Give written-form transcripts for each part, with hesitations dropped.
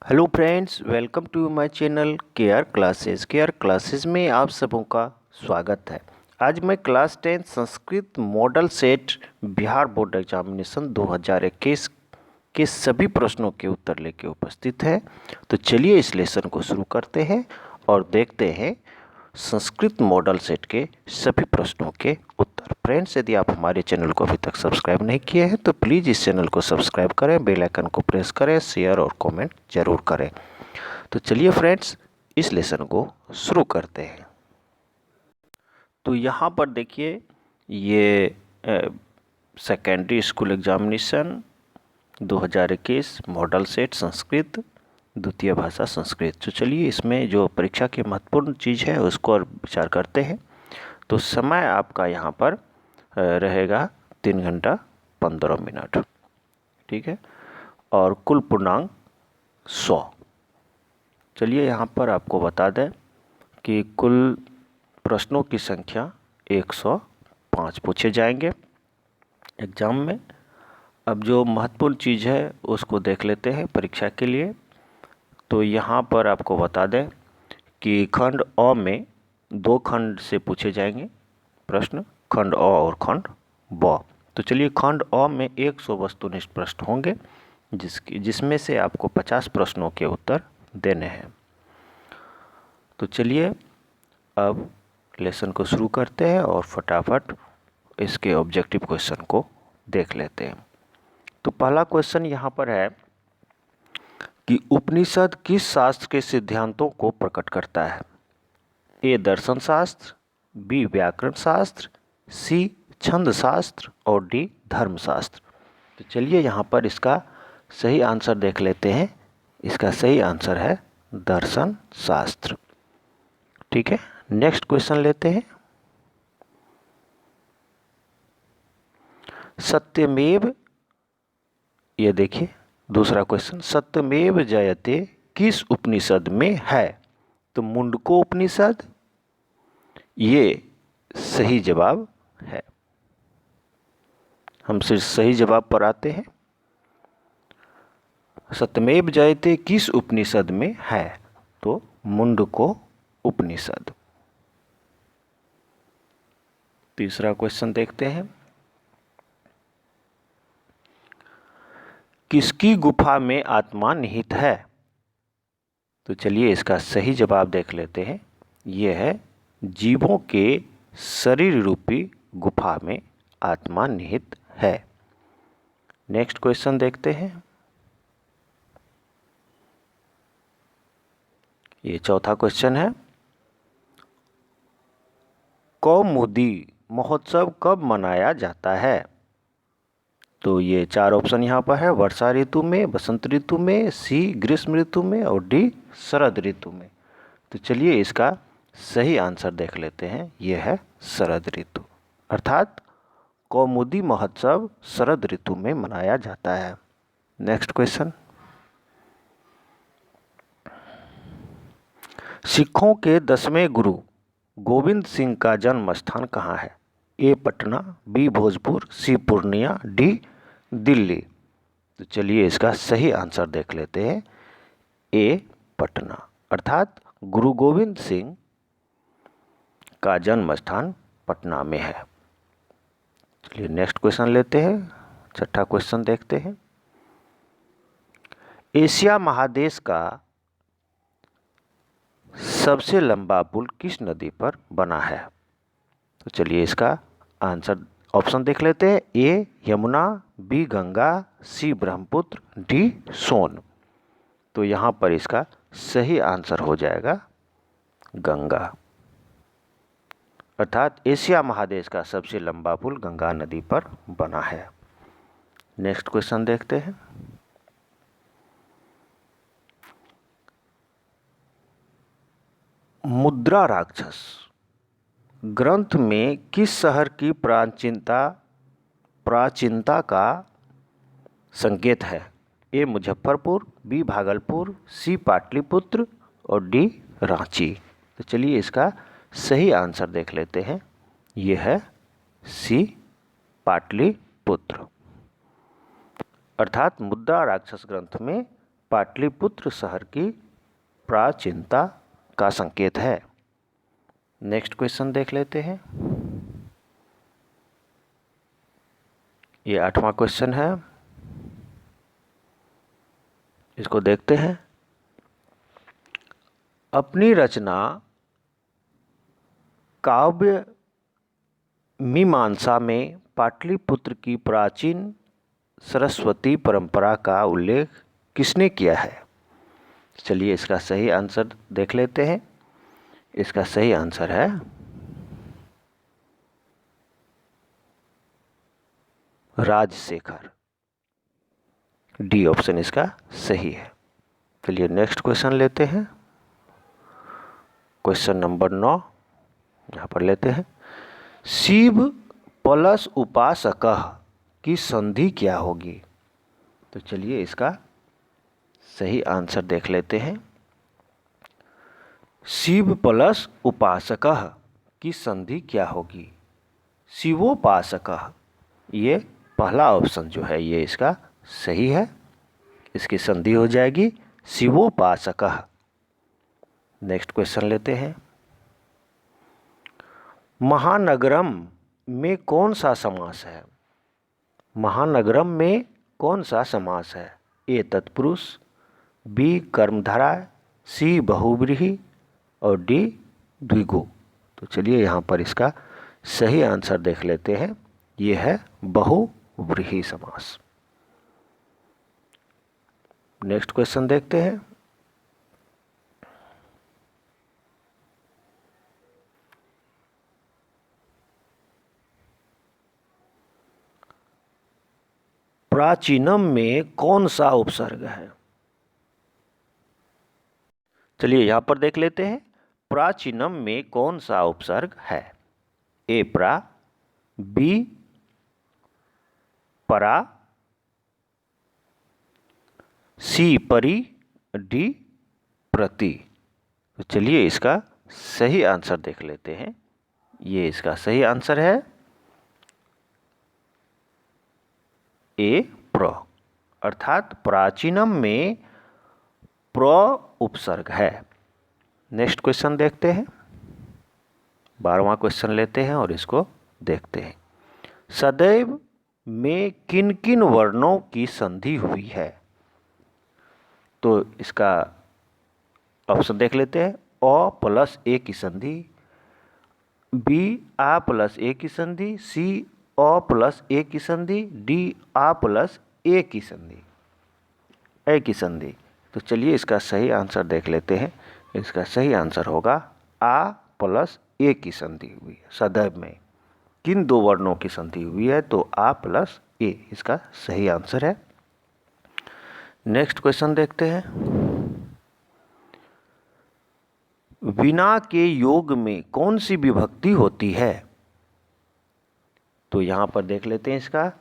Hello friends, welcome to my channel KR classes में आप सबों का स्वागत है। आज मैं class 10 Sanskrit model set Bihar board examination 2021 के सभी प्रश्नों के उत्तर लेके उपस्थित है। तो चलिए इस लेसन को शुरू करते हैं और देखते हैं संस्कृत मॉडल सेट के सभी प्रश्नों के उत्तर। फ्रेंड्स, यदि आप हमारे चैनल को अभी तक सब्सक्राइब नहीं किए हैं तो प्लीज़ इस चैनल को सब्सक्राइब करें, बेल आइकन को प्रेस करें, शेयर और कमेंट जरूर करें। तो चलिए फ्रेंड्स, इस लेसन को शुरू करते हैं। तो यहाँ पर देखिए, ये secondary school examination 2021 model set Sanskrit द्वितीय भाषा संस्कृत। तो चलिए इसमें जो परीक्षा की महत्वपूर्ण चीज़ है उसको और विचार करते हैं। तो समय आपका यहाँ पर रहेगा 3 घंटा 15 मिनट, ठीक है, और कुल पूर्णांक 100। चलिए यहाँ पर आपको बता दें कि कुल प्रश्नों की संख्या 105 पूछे जाएंगे एग्ज़ाम में। अब जो महत्वपूर्ण चीज़ है उसको देख लेते हैं परीक्षा के लिए। तो यहाँ पर आपको बता दें कि खंड अ में 2 खंड से पूछे जाएंगे प्रश्न, खंड अ और खंड ब। तो चलिए खंड अ में 100 वस्तुनिष्ठ प्रश्न होंगे जिसमें से आपको 50 प्रश्नों के उत्तर देने हैं। तो चलिए अब लेसन को शुरू करते हैं और फटाफट इसके ऑब्जेक्टिव क्वेश्चन को देख लेते हैं। तो पहला क्वेश्चन यहाँ पर है कि उपनिषद किस शास्त्र के सिद्धांतों को प्रकट करता है? ए दर्शन शास्त्र, बी व्याकरण शास्त्र, सी छंद शास्त्र और डी धर्मशास्त्र। तो चलिए यहाँ पर इसका सही आंसर देख लेते हैं। इसका सही आंसर है दर्शन शास्त्र, ठीक है। नेक्स्ट क्वेश्चन लेते हैं। सत्यमेव, ये देखिए दूसरा क्वेश्चन, सत्यमेव जयते किस उपनिषद में है? तो मुंडको उपनिषद, ये सही जवाब है। हम सिर्फ सही जवाब पर आते हैं। सत्यमेव जयते किस उपनिषद में है? तो मुंडको उपनिषद। तीसरा क्वेश्चन देखते हैं। किसकी गुफा में आत्मा निहित है? तो चलिए इसका सही जवाब देख लेते हैं। यह है जीवों के शरीर रूपी गुफा में आत्मा निहित है। नेक्स्ट क्वेश्चन देखते हैं। ये चौथा क्वेश्चन है, कौमुदी महोत्सव कब मनाया जाता है? तो ये 4 ऑप्शन यहाँ पर है, वर्षा ऋतु में, बसंत ऋतु में, सी ग्रीष्म ऋतु में और डी शरद ऋतु में। तो चलिए इसका सही आंसर देख लेते हैं। यह है शरद ऋतु, अर्थात कौमुदी महोत्सव शरद ऋतु में मनाया जाता है। नेक्स्ट क्वेश्चन, सिखों के 10वें गुरु गोविंद सिंह का जन्म स्थान कहाँ है? ए पटना, बी भोजपुर, सी पूर्णिया, डी दिल्ली। तो चलिए इसका सही आंसर देख लेते हैं। ए पटना, अर्थात गुरु गोविंद सिंह का जन्म स्थान पटना में है। चलिए नेक्स्ट क्वेश्चन लेते हैं। छठा क्वेश्चन देखते हैं। एशिया महादेश का सबसे लंबा पुल किस नदी पर बना है? तो चलिए इसका आंसर ऑप्शन देख लेते हैं। ए यमुना, बी गंगा, सी ब्रह्मपुत्र, डी सोन। तो यहाँ पर इसका सही आंसर हो जाएगा गंगा, अर्थात एशिया महादेश का सबसे लंबा पुल गंगा नदी पर बना है। नेक्स्ट क्वेश्चन देखते हैं। मुद्रा राक्षस ग्रंथ में किस शहर की प्राचीनता का संकेत है? ए मुजफ्फरपुर, बी भागलपुर, सी पाटलिपुत्र और डी रांची। तो चलिए इसका सही आंसर देख लेते हैं। यह है सी पाटलिपुत्र, अर्थात मुद्रा राक्षस ग्रंथ में पाटलिपुत्र शहर की प्राचीनता का संकेत है। नेक्स्ट क्वेश्चन देख लेते हैं। ये 8वां क्वेश्चन है, इसको देखते हैं। अपनी रचना काव्य मीमांसा में पाटलिपुत्र की प्राचीन सरस्वती परंपरा का उल्लेख किसने किया है? चलिए इसका सही आंसर देख लेते हैं। इसका सही आंसर है राजशेखर। डी ऑप्शन इसका सही है। चलिए नेक्स्ट क्वेश्चन लेते हैं। क्वेश्चन नंबर 9 यहाँ पर लेते हैं। शिव प्लस उपासकः की संधि क्या होगी? तो चलिए इसका सही आंसर देख लेते हैं। शिव प्लस उपासकः की संधि क्या होगी? शिवोपासकः, ये पहला ऑप्शन जो है ये इसका सही है। इसकी संधि हो जाएगी शिवोपासकः। नेक्स्ट क्वेश्चन लेते हैं। महानगरम में कौन सा समास है? महानगरम में कौन सा समास है? ए तत्पुरुष, बी कर्मधारय, सी बहुव्रीहि और डी द्विगु। तो चलिए यहाँ पर इसका सही आंसर देख लेते हैं। ये है बहुव्रीहि समास। नेक्स्ट क्वेश्चन देखते हैं। प्राचीनम में कौन सा उपसर्ग है? चलिए यहां पर देख लेते हैं। प्राचीनम में कौन सा उपसर्ग है? ए प्रा, बी परा, सी परी, डी प्रति। तो चलिए इसका सही आंसर देख लेते हैं। ये इसका सही आंसर है ए प्र, अर्थात प्राचीनम में प्र उपसर्ग है। नेक्स्ट क्वेश्चन देखते हैं। 12वां क्वेश्चन लेते हैं और इसको देखते हैं। सदैव में किन किन वर्णों की संधि हुई है? तो इसका ऑप्शन देख लेते हैं। अ प्लस ए की संधि, बी आ प्लस ए की संधि, सी अ प्लस ए की संधि, डी आ प्लस ए की संधि, ए की संधि। तो चलिए इसका सही आंसर देख लेते हैं। इसका सही आंसर होगा आ प्लस ए की संधि हुई है। सदैव में किन दो वर्णों की संधि हुई है? तो आ प्लस ए इसका सही आंसर है। नेक्स्ट क्वेश्चन देखते हैं। विना के योग में कौन सी विभक्ति होती है? तो यहां पर देख लेते हैं। इसका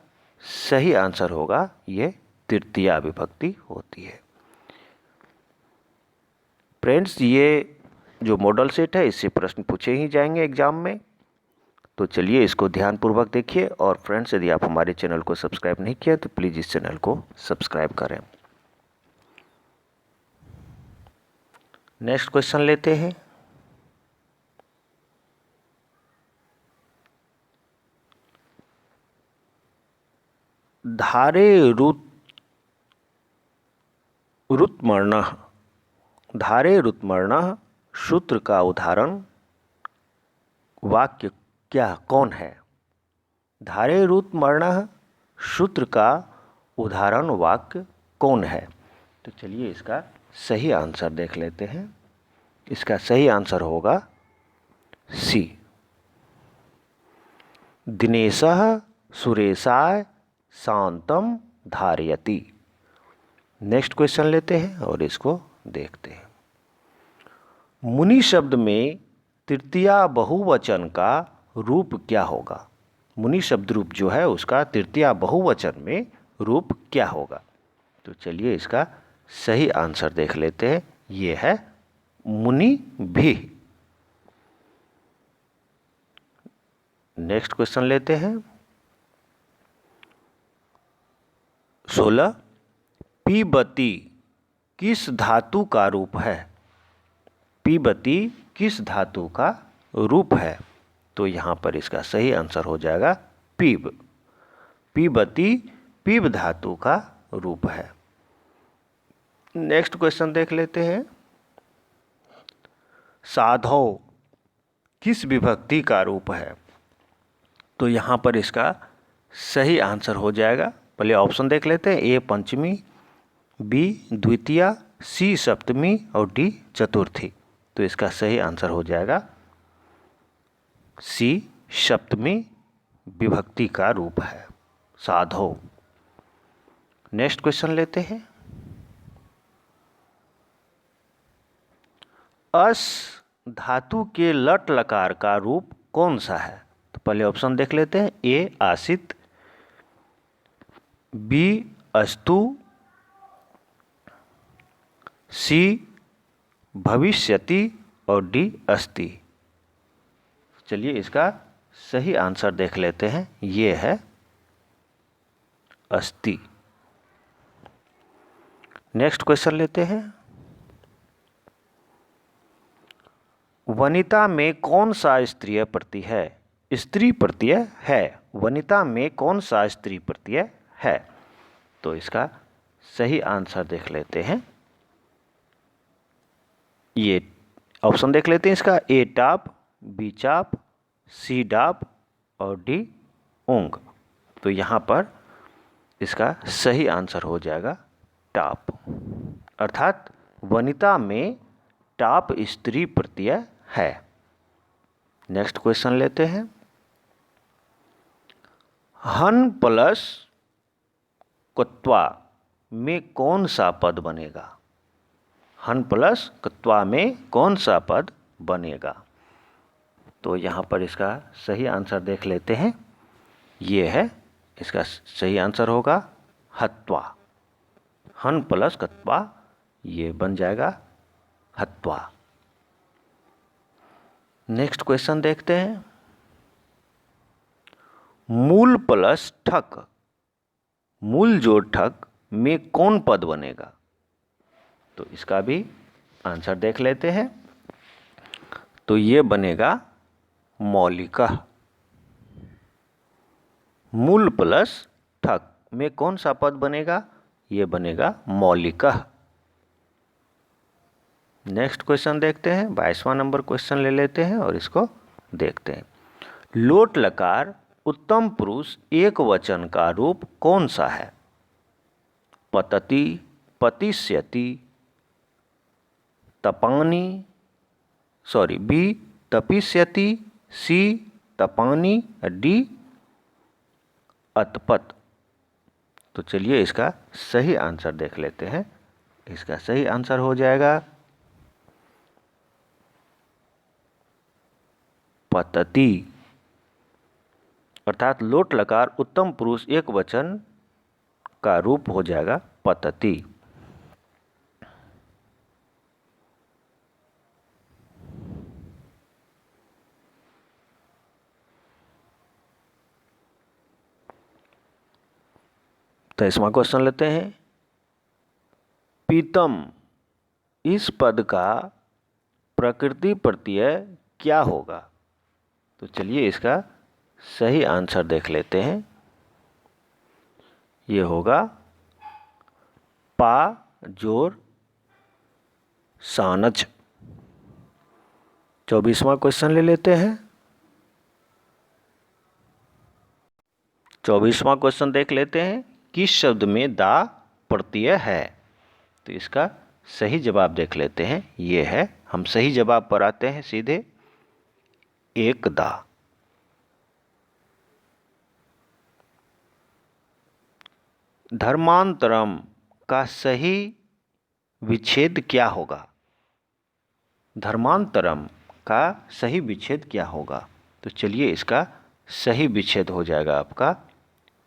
सही आंसर होगा ये तृतीया विभक्ति होती है। फ्रेंड्स, ये जो मॉडल सेट है इससे प्रश्न पूछे ही जाएंगे एग्जाम में। तो चलिए इसको ध्यानपूर्वक देखिए। और फ्रेंड्स, यदि आप हमारे चैनल को सब्सक्राइब नहीं किया तो प्लीज़ इस चैनल को सब्सक्राइब करें। नेक्स्ट क्वेश्चन लेते हैं। धारे रुत्मर्णः, धारे रुत्मर्णः सूत्र का उदाहरण वाक्य क्या कौन है? धारे रुत्मर्णः सूत्र का उदाहरण वाक्य कौन है? तो चलिए इसका सही आंसर देख लेते हैं। इसका सही आंसर होगा सी, दिनेशः सुरेशाय शांतम धारयति। नेक्स्ट क्वेश्चन लेते हैं और इसको देखते हैं। मुनि शब्द में तृतीया बहुवचन का रूप क्या होगा? मुनि शब्द रूप जो है उसका तृतीया बहुवचन में रूप क्या होगा? तो चलिए इसका सही आंसर देख लेते हैं। ये है मुनि भी। नेक्स्ट क्वेश्चन लेते हैं। 16 पीबती किस धातु का रूप है? पिबती किस धातु का रूप है? तो यहाँ पर इसका सही आंसर हो जाएगा पीब। पिबती पीब धातु का रूप है। नेक्स्ट क्वेश्चन देख लेते हैं। साधौ किस विभक्ति का रूप है? तो यहाँ पर इसका सही आंसर हो जाएगा, पहले ऑप्शन देख लेते हैं। ए पंचमी, बी द्वितीया, सी सप्तमी और डी चतुर्थी। तो इसका सही आंसर हो जाएगा सी सप्तमी विभक्ति का रूप है साधो। नेक्स्ट क्वेश्चन लेते हैं। अस धातु के लट लकार का रूप कौन सा है? तो पहले ऑप्शन देख लेते हैं। ए आसित, बी अस्तु, सी भविष्यति और डी अस्ति। चलिए इसका सही आंसर देख लेते हैं। ये है अस्ति। नेक्स्ट क्वेश्चन लेते हैं। वनिता में कौन सा स्त्रीय प्रत्यय है? स्त्री प्रत्यय है। वनिता में कौन सा स्त्री प्रत्यय है? तो इसका सही आंसर देख लेते हैं। ये ऑप्शन देख लेते हैं इसका। ए टाप, बी चाप, सी डाप और डी ऊंग। तो यहाँ पर इसका सही आंसर हो जाएगा टाप, अर्थात वनिता में टाप स्त्री प्रत्यय है। नेक्स्ट क्वेश्चन लेते हैं। हन प्लस क्त्वा में कौन सा पद बनेगा? हन प्लस क्त्वा में कौन सा पद बनेगा? तो यहाँ पर इसका सही आंसर देख लेते हैं। ये है, इसका सही आंसर होगा हत्वा। हन प्लस क्त्वा ये बन जाएगा हत्वा। नेक्स्ट क्वेश्चन देखते हैं। मूल प्लस ठक, मूल जोड़ ठक में कौन पद बनेगा? तो इसका भी आंसर देख लेते हैं। तो ये बनेगा मौलिकः। मूल प्लस ठक में कौन सा पद बनेगा? ये बनेगा मौलिकः। नेक्स्ट क्वेश्चन देखते हैं। 22वां नंबर क्वेश्चन ले लेते हैं और इसको देखते हैं। लोट लकार उत्तम पुरुष एक वचन का रूप कौन सा है? पतति, पतिष्यति, तपानी, बी तपिष्यति, सी तपानी, डी अतपत। तो चलिए इसका सही आंसर देख लेते हैं। इसका सही आंसर हो जाएगा पतति, अर्थात लोट लकार उत्तम पुरुष एक वचन का रूप हो जाएगा पतति। तो इसमें क्वेश्चन लेते हैं। पीतम इस पद का प्रकृति प्रत्यय क्या होगा? तो चलिए इसका सही आंसर देख लेते हैं। ये होगा पा जोर सानच। 24वां क्वेश्चन ले लेते हैं। 24वां क्वेश्चन देख लेते हैं। किस शब्द में दा प्रत्यय है? तो इसका सही जवाब देख लेते हैं। ये है, हम सही जवाब पर आते हैं सीधे, एकदा। धर्मांतरम का सही विच्छेद क्या होगा? धर्मांतरम का सही विच्छेद क्या होगा? तो चलिए इसका सही विच्छेद हो जाएगा आपका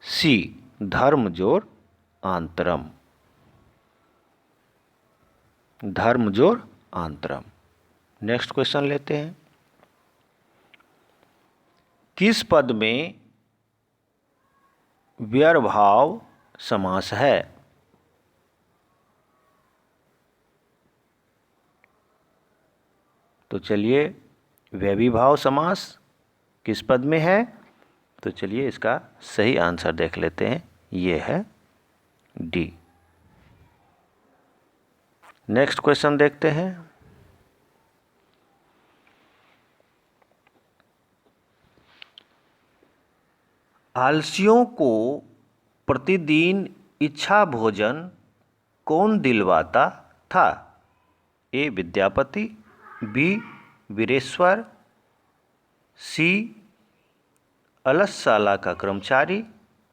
सी, धर्म जोड़ आंतरम। धर्म जोड़ आंतरम। नेक्स्ट क्वेश्चन लेते हैं। किस पद में व्यर्भाव समास है? तो चलिए व्यभिभाव समास किस पद में है? तो चलिए इसका सही आंसर देख लेते हैं, ये है डी। नेक्स्ट क्वेश्चन देखते हैं। आलसियों को प्रतिदिन इच्छा भोजन कौन दिलवाता था? ए विद्यापति, बी वीरेश्वर, सी अलसशाला का कर्मचारी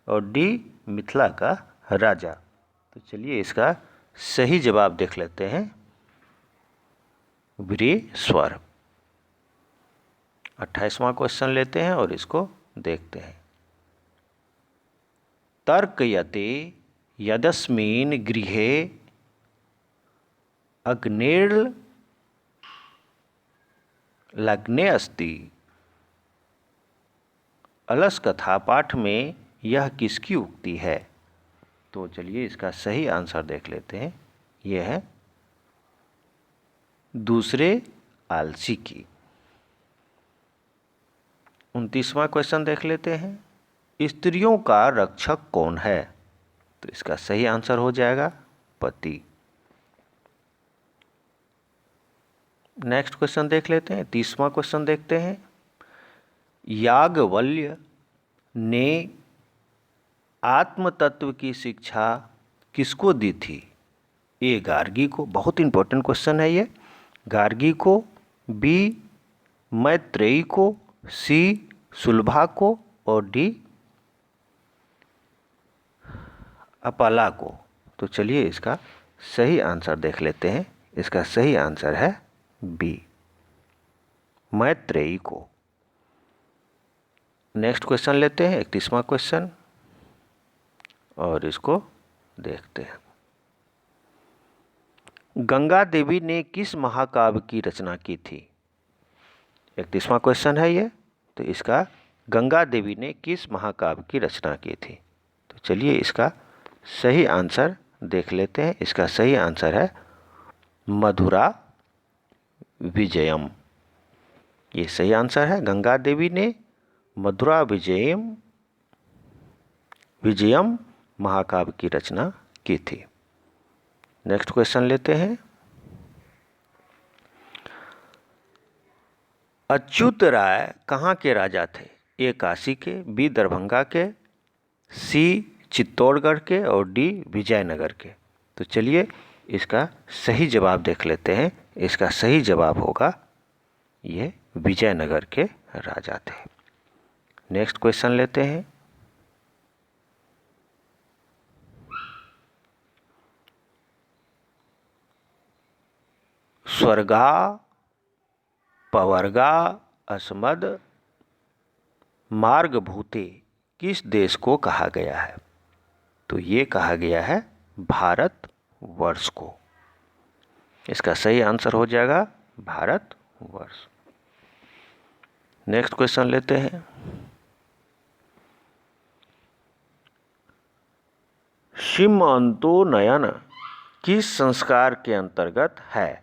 और डी मिथिला का राजा। तो चलिए इसका सही जवाब देख लेते हैं, वीरेश्वर। 28वां क्वेश्चन लेते हैं और इसको देखते हैं। तर्कयते यदस्मिन् गृहे अग्निर्लग्ने अस्ति। अलस कथा पाठ में यह किसकी उक्ति है? तो चलिए इसका सही आंसर देख लेते हैं, यह है दूसरे आलसी की। 29वां क्वेश्चन देख लेते हैं। स्त्रियों का रक्षक कौन है? तो इसका सही आंसर हो जाएगा पति। नेक्स्ट क्वेश्चन देख लेते हैं। 30वां क्वेश्चन देखते हैं। याज्ञवल्क्य ने आत्म तत्व की शिक्षा किसको दी थी? ए गार्गी को, बहुत इंपॉर्टेंट क्वेश्चन है ये, गार्गी को, बी मैत्रेयी को, सी सुलभा को और डी अपाला को। तो चलिए इसका सही आंसर देख लेते हैं। इसका सही आंसर है बी मैत्रेयी को। नेक्स्ट क्वेश्चन लेते हैं, 31वां क्वेश्चन, और इसको देखते हैं। गंगा देवी ने किस महाकाव्य की रचना की थी? 31वां क्वेश्चन है ये। तो इसका गंगा देवी ने किस महाकाव्य की रचना की थी? तो चलिए इसका सही आंसर देख लेते हैं। इसका सही आंसर है मधुरा विजयम। ये सही आंसर है। गंगा देवी ने मधुरा विजयम महाकाव्य की रचना की थी। नेक्स्ट क्वेश्चन लेते हैं। अच्युत राय कहाँ के राजा थे? ए काशी के, बी दरभंगा के, सी चित्तौड़गढ़ के और डी विजयनगर के। तो चलिए इसका सही जवाब देख लेते हैं। इसका सही जवाब होगा ये विजयनगर के राजा थे। नेक्स्ट क्वेश्चन लेते हैं। स्वर्गा पवर्गा अस्मद मार्गभूते किस देश को कहा गया है? तो ये कहा गया है भारत वर्ष को। इसका सही आंसर हो जाएगा भारत वर्ष। नेक्स्ट क्वेश्चन लेते हैं। सीमांतोन्नयन किस संस्कार के अंतर्गत है?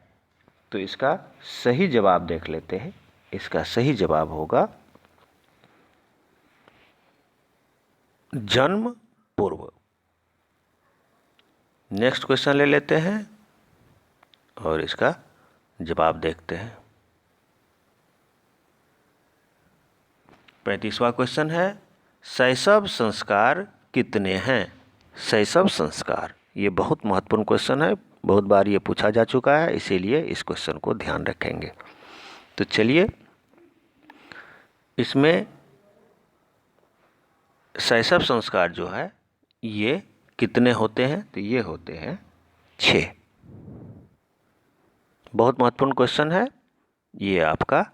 तो इसका सही जवाब देख लेते हैं। इसका सही जवाब होगा जन्म पूर्व। नेक्स्ट क्वेश्चन ले लेते हैं और इसका जवाब देखते हैं। 35वां क्वेश्चन है, शैशव संस्कार कितने हैं? शैशव संस्कार, ये बहुत महत्वपूर्ण क्वेश्चन है, बहुत बार ये पूछा जा चुका है, इसीलिए इस क्वेश्चन को ध्यान रखेंगे। तो चलिए इसमें शैशव संस्कार जो है ये कितने होते हैं? तो ये होते हैं 6। बहुत महत्वपूर्ण क्वेश्चन है ये, आपका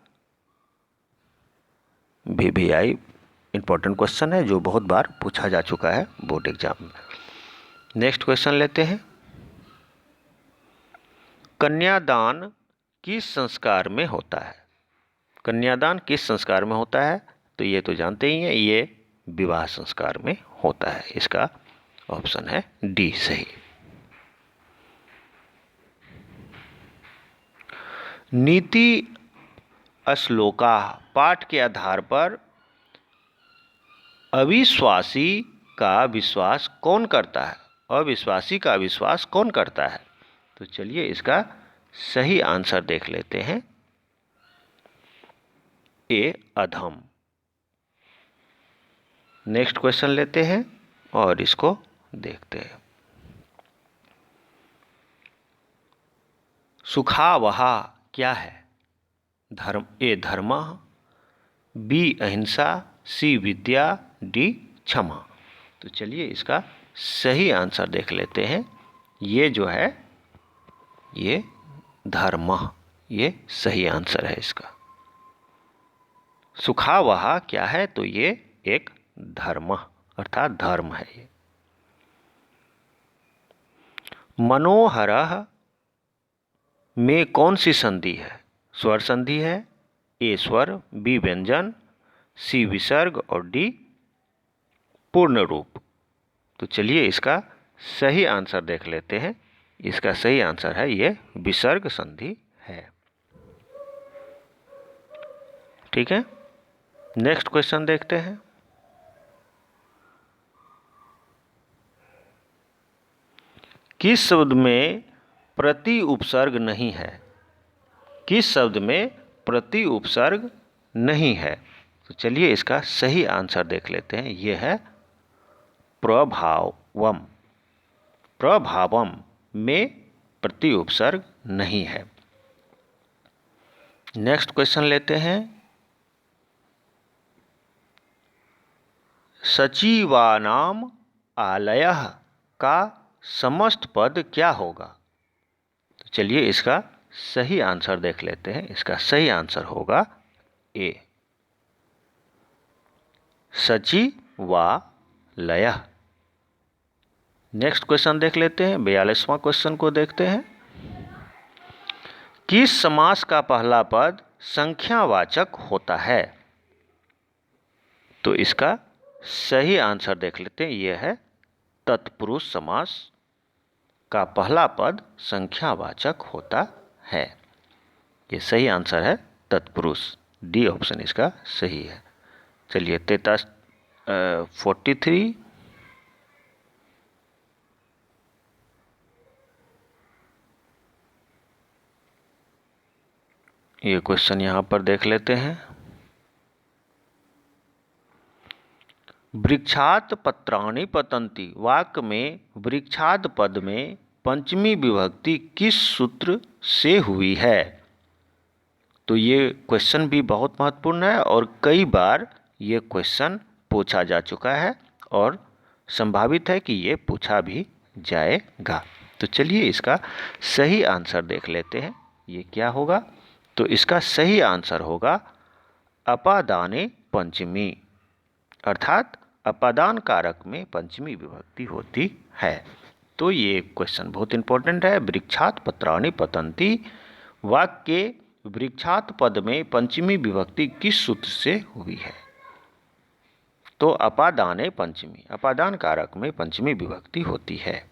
VVI इंपॉर्टेंट क्वेश्चन है जो बहुत बार पूछा जा चुका है बोर्ड एग्जाम में। नेक्स्ट क्वेश्चन लेते हैं। कन्यादान किस संस्कार में होता है? कन्यादान किस संस्कार में होता है? तो ये तो जानते ही हैं, ये विवाह संस्कार में होता है। इसका ऑप्शन है डी सही। नीति श्लोका पाठ के आधार पर अविश्वासी का विश्वास कौन करता है? अविश्वासी का विश्वास कौन करता है? तो चलिए इसका सही आंसर देख लेते हैं। ए अधम। नेक्स्ट क्वेश्चन लेते हैं और इसको देखते हैं। सुखावहा क्या है? धर्म, ए धर्म, बी अहिंसा, सी विद्या, डी क्षमा। तो चलिए इसका सही आंसर देख लेते हैं। ये जो है ये धर्म, ये सही आंसर है इसका। सुखावहा क्या है? तो ये एक धर्म अर्थात धर्म है ये। मनोहरः में कौन सी संधि है? स्वर संधि है, ए स्वर, बी व्यंजन, सी विसर्ग और डी पूर्ण रूप। तो चलिए इसका सही आंसर देख लेते हैं। इसका सही आंसर है ये विसर्ग संधि है। ठीक है, नेक्स्ट क्वेश्चन देखते हैं। किस शब्द में प्रति उपसर्ग नहीं है? किस शब्द में प्रति उपसर्ग नहीं है? तो चलिए इसका सही आंसर देख लेते हैं। यह है प्रभावम। प्रभावम में प्रति उपसर्ग नहीं है। नेक्स्ट क्वेश्चन लेते हैं। सचिवानाम आलयः का समस्त पद क्या होगा? तो चलिए इसका सही आंसर देख लेते हैं। इसका सही आंसर होगा ए सचिवालयः। नेक्स्ट क्वेश्चन देख लेते हैं। 42वां क्वेश्चन को देखते हैं। किस समास का पहला पद संख्यावाचक होता है? तो इसका सही आंसर देख लेते हैं। यह है तत्पुरुष समास का पहला पद संख्यावाचक होता है। ये सही आंसर है तत्पुरुष। डी ऑप्शन इसका सही है। चलिए 43 ये क्वेश्चन यहाँ पर देख लेते हैं। वृक्षात पत्राणि पतन्ति वाक्य में वृक्षात पद में पंचमी विभक्ति किस सूत्र से हुई है? तो ये क्वेश्चन भी बहुत महत्वपूर्ण है और कई बार ये क्वेश्चन पूछा जा चुका है और संभावित है कि ये पूछा भी जाएगा। तो चलिए इसका सही आंसर देख लेते हैं। ये क्या होगा? तो इसका सही आंसर होगा अपादाने पंचमी, अर्थात अपादान कारक में पंचमी विभक्ति होती है। तो ये क्वेश्चन बहुत इंपॉर्टेंट है। वृक्षात पत्राणि पतन्ति वाक्य के वृक्षात पद में पंचमी विभक्ति किस सूत्र से हुई है? तो अपादाने पंचमी, अपादान कारक में पंचमी विभक्ति होती है।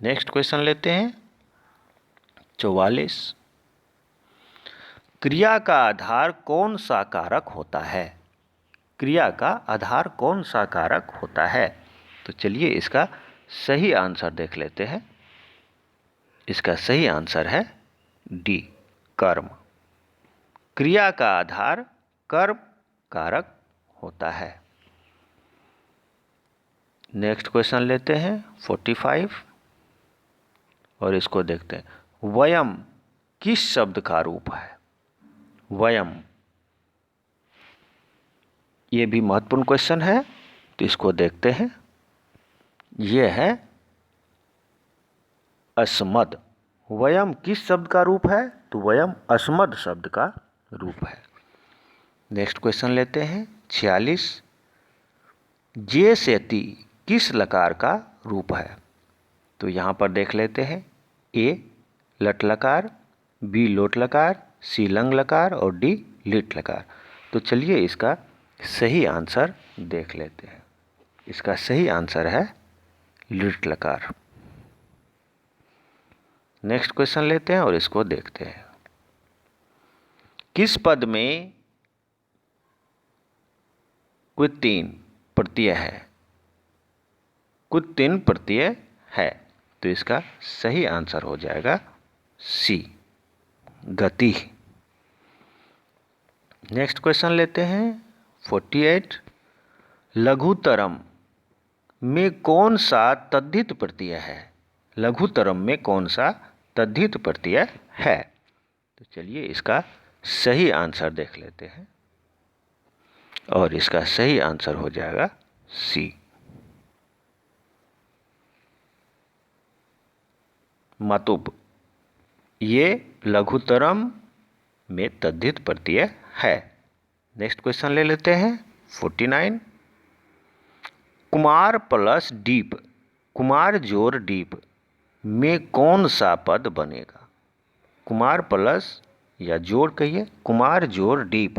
नेक्स्ट क्वेश्चन लेते हैं। 44 क्रिया का आधार कौन सा कारक होता है? क्रिया का आधार कौन सा कारक होता है? तो चलिए इसका सही आंसर देख लेते हैं। इसका सही आंसर है डी कर्म। क्रिया का आधार कर्म कारक होता है। नेक्स्ट क्वेश्चन लेते हैं 45 और इसको देखते हैं। वयम किस शब्द का रूप है? वयम, ये भी महत्वपूर्ण क्वेश्चन है, तो इसको देखते हैं। यह है अस्मद। वयम किस शब्द का रूप है? तो वयम अस्मद शब्द का रूप है। नेक्स्ट क्वेश्चन लेते हैं 46 जे सेति किस लकार का रूप है? तो यहाँ पर देख लेते हैं। ए लट लकार, बी लोट लकार, सी लंग लकार और डी लिट लकार। तो चलिए इसका सही आंसर देख लेते हैं। इसका सही आंसर है लिट लकार। नेक्स्ट क्वेश्चन लेते हैं और इसको देखते हैं। किस पद में कुल 3 प्रत्यय है? कुल 3 प्रत्यय है, तो इसका सही आंसर हो जाएगा सी, गति। नेक्स्ट क्वेश्चन लेते हैं 48। लघुतरम में कौन सा तद्धित प्रत्यय है? लघुतरम में कौन सा तद्धित प्रत्यय है? तो चलिए इसका सही आंसर देख लेते हैं, और इसका सही आंसर हो जाएगा सी, मतुब। ये लघुतरम में तद्धित प्रत्यय है। नेक्स्ट क्वेश्चन ले लेते हैं 49। कुमार प्लस डीप, कुमार जोड़ डीप में कौन सा पद बनेगा? कुमार प्लस या जोड़ कहिए, कुमार जोड़ डीप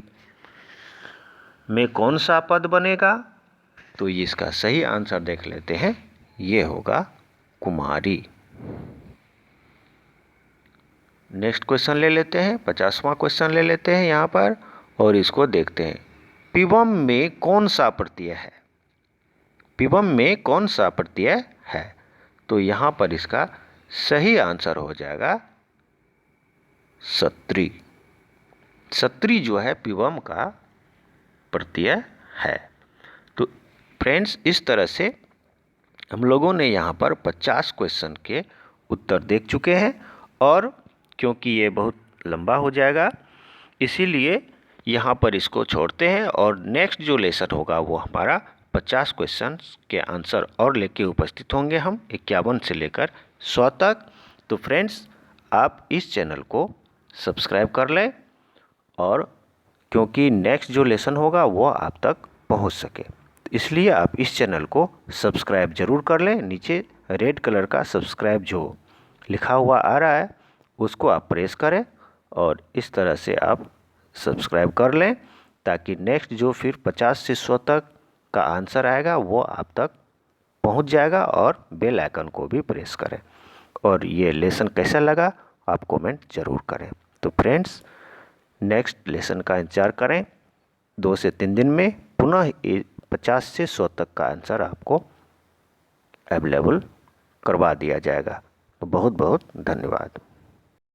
में कौन सा पद बनेगा? तो इसका सही आंसर देख लेते हैं, ये होगा कुमारी। नेक्स्ट क्वेश्चन ले लेते हैं 50वां क्वेश्चन ले लेते हैं यहाँ पर, और इसको देखते हैं। पिबम में कौन सा प्रत्यय है? पिबम में कौन सा प्रत्यय है? तो यहाँ पर इसका सही आंसर हो जाएगा सत्री। सत्री जो है पिबम का प्रत्यय है। तो फ्रेंड्स, इस तरह से हम लोगों ने यहाँ पर 50 क्वेश्चन के उत्तर देख चुके हैं, और क्योंकि ये बहुत लंबा हो जाएगा इसीलिए यहाँ पर इसको छोड़ते हैं, और नेक्स्ट जो लेसन होगा वो हमारा 50 क्वेश्चन के आंसर और लेके उपस्थित होंगे हम 51 से लेकर 100 तक। तो फ्रेंड्स, आप इस चैनल को सब्सक्राइब कर लें, और क्योंकि नेक्स्ट जो लेसन होगा वो आप तक पहुंच सके, इसलिए आप इस चैनल को सब्सक्राइब जरूर कर लें। नीचे रेड कलर का सब्सक्राइब जो लिखा हुआ आ रहा है उसको आप प्रेस करें, और इस तरह से आप सब्सक्राइब कर लें, ताकि नेक्स्ट जो फिर 50 से 100 तक का आंसर आएगा वो आप तक पहुंच जाएगा, और बेल आइकन को भी प्रेस करें। और ये लेसन कैसा लगा आप कमेंट जरूर करें। तो फ्रेंड्स, नेक्स्ट लेसन का इंतजार करें। 2 से 3 दिन में पुनः 50 से 100 तक का आंसर आपको अवेलेबल करवा दिया जाएगा। तो बहुत बहुत धन्यवाद।